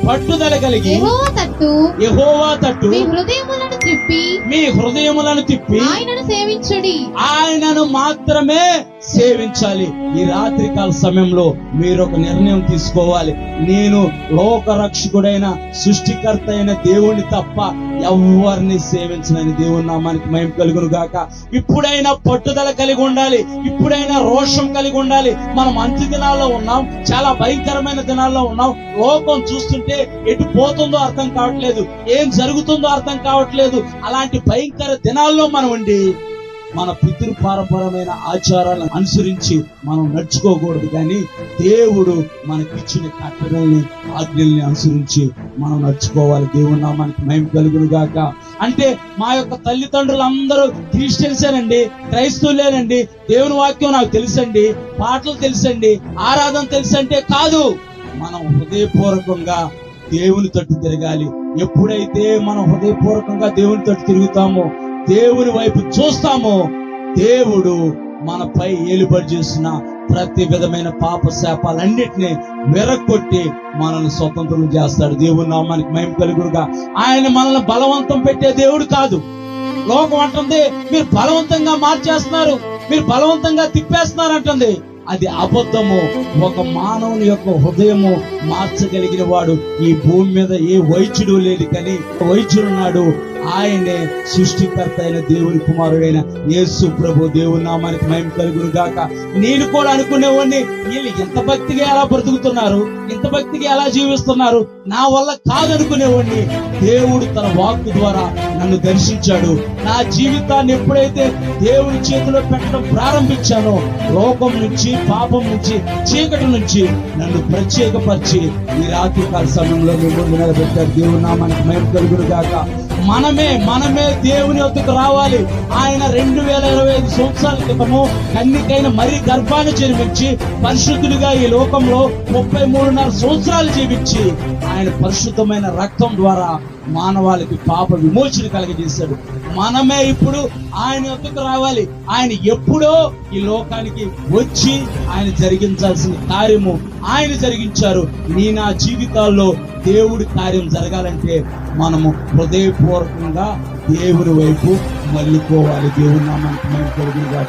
పట్టుదల కలిగి యెహోవా తట్టు మీ హృదయములను తిప్పి ఆయనను మాత్రమే సేవించాలి. ఈ రాత్రికాల సమయంలో మీరు ఒక నిర్ణయం తీసుకోవాలి. నేను లోక రక్షకుడైన సృష్టికర్త అయిన దేవుణ్ణి తప్ప ఎవరిని సేవించనని దేవుని నామానికి మహిమ కలుగును గాక. ఇప్పుడైనా పట్టుదల కలిగి ఉండాలి. ఇప్పుడైనా రోషం కలిగి ఉండాలి. మనం అంత్య దినాల్లో ఉన్నాం, చాలా భయంకరమైన దినాల్లో ఉన్నాం. లోకం చూస్తుంటే ఎటు పోతుందో అర్థం కావట్లేదు, ఏం జరుగుతుందో అర్థం కావట్లేదు. అలాంటి భయంకర దినాల్లో మనం ఉండి మన పితృపారంపరమైన ఆచారాలను అనుసరించి మనం నడుచుకోకూడదు. కానీ దేవుడు మనకిచ్చిన కట్టడల్ని ఆజ్ఞల్ని అనుసరించి మనం నడుచుకోవాలి. దేవుని నామానికి మహిమ కలుగును గాక. అంటే మా యొక్క తల్లిదండ్రులు అందరూ క్రిస్టియన్సేనండి, క్రైస్తవులేనండి, దేవుని వాక్యం నాకు తెలుసండి, పాటలు తెలుసండి, ఆరాధన తెలుసంటే కాదు. మనం హృదయపూర్వకంగా దేవుని తట్టు తిరగాలి. ఎప్పుడైతే మనం హృదయపూర్వకంగా దేవుని తట్టు తిరుగుతామో, దేవుని వైపు చూస్తామో, దేవుడు మనపై ఏలుబడి చేసిన ప్రతి విధమైన పాప శాపాలన్నిటినీ వెరగొట్టి మనల్ని స్వతంత్రం చేస్తాడు. దేవుని నామానికి మహిమ కలుగునుగా. ఆయన మనల్ని బలవంతం పెట్టే దేవుడు కాదు. లోకం అంటుంది మీరు బలవంతంగా మార్చేస్తున్నారు, మీరు బలవంతంగా తిప్పేస్తున్నారు అంటుంది. అది అబద్ధము. ఒక మానవుని యొక్క హృదయము మార్చగలిగిన వాడు ఈ భూమి మీద ఏ వైద్యుడు లేదు. కానీ వైద్యుడున్నాడు, ఆయనే సృష్టికర్త అయిన దేవుని కుమారుడైన యేసు ప్రభు. దేవుని నామానికి మహిమ కలుగును గాక. నేను కూడా అనుకునేవాడిని, వీళ్ళు ఇంత భక్తిగా ఎలా బ్రతుకుతున్నారు, ఇంత భక్తిగా ఎలా జీవిస్తున్నారు, నా వల్ల కాదనుకునేవాడిని. దేవుడు తన వాక్కు ద్వారా నన్ను దర్శించాడు. నా జీవితాన్ని ఎప్పుడైతే దేవుని చేతిలో పెట్టడం ప్రారంభించానో, లోకం నుంచి, పాపం నుంచి, చీకటి నుంచి నన్ను ప్రత్యేకపరిచి ఈ రాత్రికాల సమయంలో ముందు నిలబెట్టారు. దేవుని నామానికి మహిమ కలుగును గాక. మనమే దేవుని వద్దకు రావాలి. ఆయన 2025 సంవత్సరాల క్రితము కన్నికైన మరీ గర్భాన్ని జన్మించి పరిశుద్ధుడిగా ఈ లోకంలో 33.5 సంవత్సరాలు జీవించి ఆయన పరిశుద్ధమైన రక్తం ద్వారా మానవాళికి పాప విమోచన కలగజేశాడు. మనమే ఇప్పుడు ఆయన వద్దకు రావాలి. ఆయన ఎప్పుడో ఈ లోకానికి వచ్చి ఆయన జరిగించాల్సిన కార్యము ఆయన జరిగించారు. నా జీవితాల్లో దేవుడి కార్యం జరగాలంటే మనము హృదయపూర్వకంగా దేవుని వైపు మళ్ళుకోవాలి. దేవుని నామానికి మహిమ కలుగును గాక.